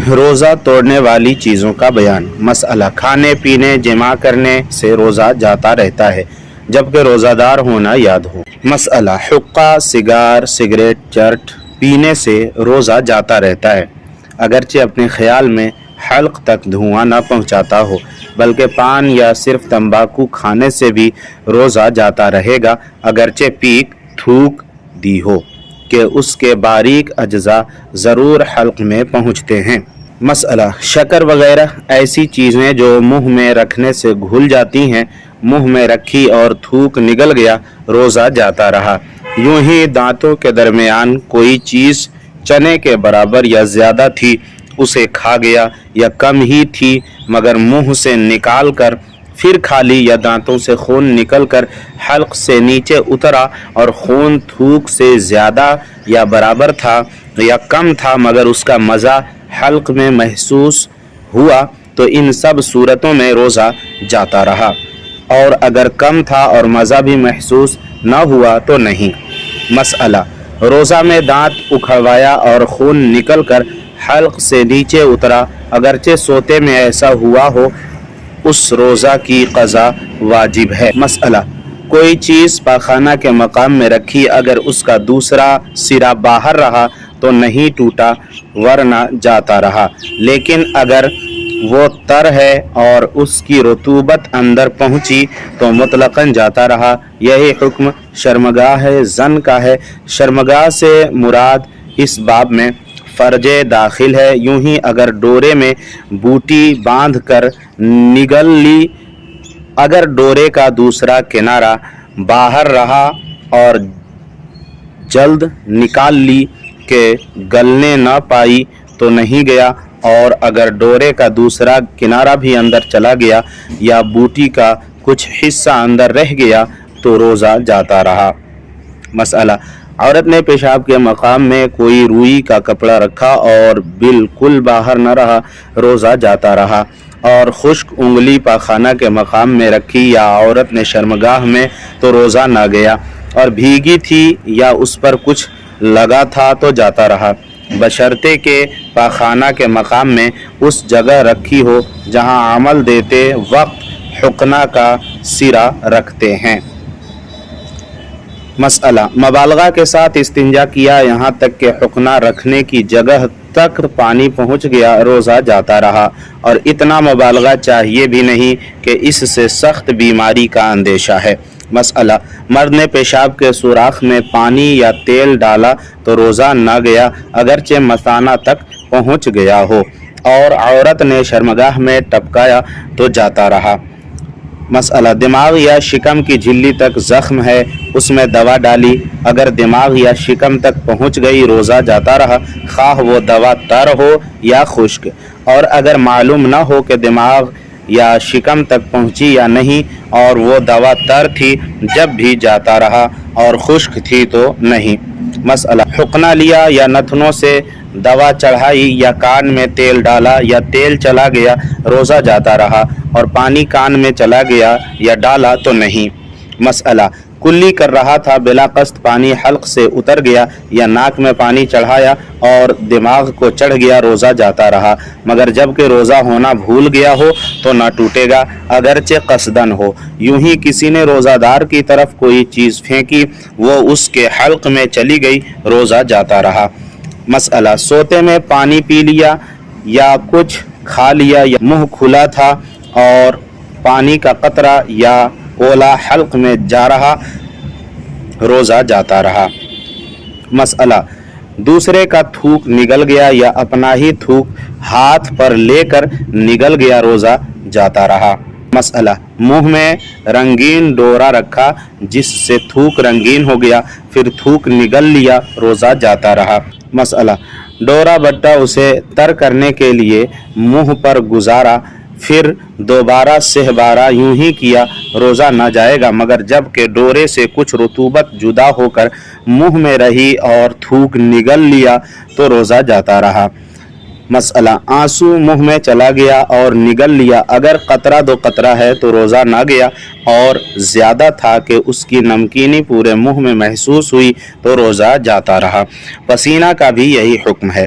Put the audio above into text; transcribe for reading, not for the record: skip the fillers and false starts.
روزہ توڑنے والی چیزوں کا بیان۔ مسئلہ، کھانے پینے جمع کرنے سے روزہ جاتا رہتا ہے جبکہ روزہ دار ہونا یاد ہو۔ مسئلہ، حقہ، سگار، سگریٹ، چرٹ پینے سے روزہ جاتا رہتا ہے اگرچہ اپنے خیال میں حلق تک دھواں نہ پہنچاتا ہو، بلکہ پان یا صرف تمباکو کھانے سے بھی روزہ جاتا رہے گا اگرچہ پیک تھوک دی ہو کہ اس کے باریک اجزاء ضرور حلق میں پہنچتے ہیں۔ مسئلہ، شکر وغیرہ ایسی چیزیں جو منہ میں رکھنے سے گھل جاتی ہیں، منہ میں رکھی اور تھوک نگل گیا، روزہ جاتا رہا۔ یوں ہی دانتوں کے درمیان کوئی چیز چنے کے برابر یا زیادہ تھی، اسے کھا گیا، یا کم ہی تھی مگر منہ سے نکال کر پھر کھا لی، یا دانتوں سے خون نکل کر حلق سے نیچے اترا اور خون تھوک سے زیادہ یا برابر تھا یا کم تھا مگر اس کا مزہ حلق میں محسوس ہوا، تو ان سب صورتوں میں روزہ جاتا رہا، اور اگر کم تھا اور مزہ بھی محسوس نہ ہوا تو نہیں۔ مسئلہ، روزہ میں دانت اکھڑوایا اور خون نکل کر حلق سے نیچے اترا، اگرچہ سوتے میں ایسا ہوا ہو، اس روزہ کی قضا واجب ہے۔ مسئلہ، کوئی چیز پاخانہ کے مقام میں رکھی، اگر اس کا دوسرا سرا باہر رہا تو نہیں ٹوٹا ورنہ جاتا رہا، لیکن اگر وہ تر ہے اور اس کی رطوبت اندر پہنچی تو مطلقاً جاتا رہا۔ یہی حکم شرمگاہ زن کا ہے۔ شرمگاہ سے مراد اس باب میں فرج داخل ہے۔ یوں ہی اگر ڈورے میں بوٹی باندھ کر نگل لی، اگر ڈورے کا دوسرا کنارہ باہر رہا اور جلد نکال لی کہ گلنے نہ پائی تو نہیں گیا، اور اگر ڈورے کا دوسرا کنارہ بھی اندر چلا گیا یا بوٹی کا کچھ حصہ اندر رہ گیا تو روزہ جاتا رہا۔ مسئلہ، عورت نے پیشاب کے مقام میں کوئی روئی کا کپڑا رکھا اور بالکل باہر نہ رہا، روزہ جاتا رہا، اور خشک انگلی پاخانہ کے مقام میں رکھی یا عورت نے شرمگاہ میں تو روزہ نہ گیا، اور بھیگی تھی یا اس پر کچھ لگا تھا تو جاتا رہا، بشرطے کہ پاخانہ کے مقام میں اس جگہ رکھی ہو جہاں عمل دیتے وقت حقنہ کا سرا رکھتے ہیں۔ مسئلہ، مبالغہ کے ساتھ استنجا کیا یہاں تک کہ حقنہ رکھنے کی جگہ تک پانی پہنچ گیا، روزہ جاتا رہا، اور اتنا مبالغہ چاہیے بھی نہیں کہ اس سے سخت بیماری کا اندیشہ ہے۔ مسئلہ، مرد نے پیشاب کے سوراخ میں پانی یا تیل ڈالا تو روزہ نہ گیا اگرچہ مثانہ تک پہنچ گیا ہو، اور عورت نے شرمگاہ میں ٹپکایا تو جاتا رہا۔ مسئلہ، دماغ یا شکم کی جھلی تک زخم ہے، اس میں دوا ڈالی، اگر دماغ یا شکم تک پہنچ گئی روزہ جاتا رہا، خواہ وہ دوا تر ہو یا خشک، اور اگر معلوم نہ ہو کہ دماغ یا شکم تک پہنچی یا نہیں اور وہ دوا تر تھی جب بھی جاتا رہا اور خشک تھی تو نہیں۔ مسئلہ، حقنہ لیا یا نتنوں سے دوا چڑھائی یا کان میں تیل ڈالا یا تیل چلا گیا، روزہ جاتا رہا، اور پانی کان میں چلا گیا یا ڈالا تو نہیں۔ مسئلہ، کلی کر رہا تھا، بلا قصد پانی حلق سے اتر گیا یا ناک میں پانی چڑھایا اور دماغ کو چڑھ گیا، روزہ جاتا رہا، مگر جب کہ روزہ ہونا بھول گیا ہو تو نہ ٹوٹے گا اگرچہ قصدن ہو۔ یوں ہی کسی نے روزہ دار کی طرف کوئی چیز پھینکی، وہ اس کے حلق میں چلی گئی، روزہ جاتا رہا۔ مسئلہ، سوتے میں پانی پی لیا یا کچھ کھا لیا یا منہ کھلا تھا اور پانی کا قطرہ یا پولا حلق میں جا رہا، روزہ جاتا رہا۔ مسئلہ، دوسرے کا تھوک نگل گیا یا اپنا ہی تھوک ہاتھ پر لے کر نگل گیا، روزہ جاتا رہا۔ مسئلہ، منہ میں رنگین ڈورا رکھا جس سے تھوک رنگین ہو گیا، پھر تھوک نگل لیا، روزہ جاتا رہا۔ مسئلہ، ڈورا بٹا اسے تر کرنے کے لیے منہ پر گزارا، پھر دوبارہ سہبارہ یوں ہی کیا، روزہ نہ جائے گا مگر جب کہ ڈورے سے کچھ رطوبت جدا ہو کر منہ میں رہی اور تھوک نگل لیا تو روزہ جاتا رہا۔ مسئلہ، آنسو منہ میں چلا گیا اور نگل لیا، اگر قطرہ دو قطرہ ہے تو روزہ نہ گیا، اور زیادہ تھا کہ اس کی نمکینی پورے منہ میں محسوس ہوئی تو روزہ جاتا رہا۔ پسینہ کا بھی یہی حکم ہے۔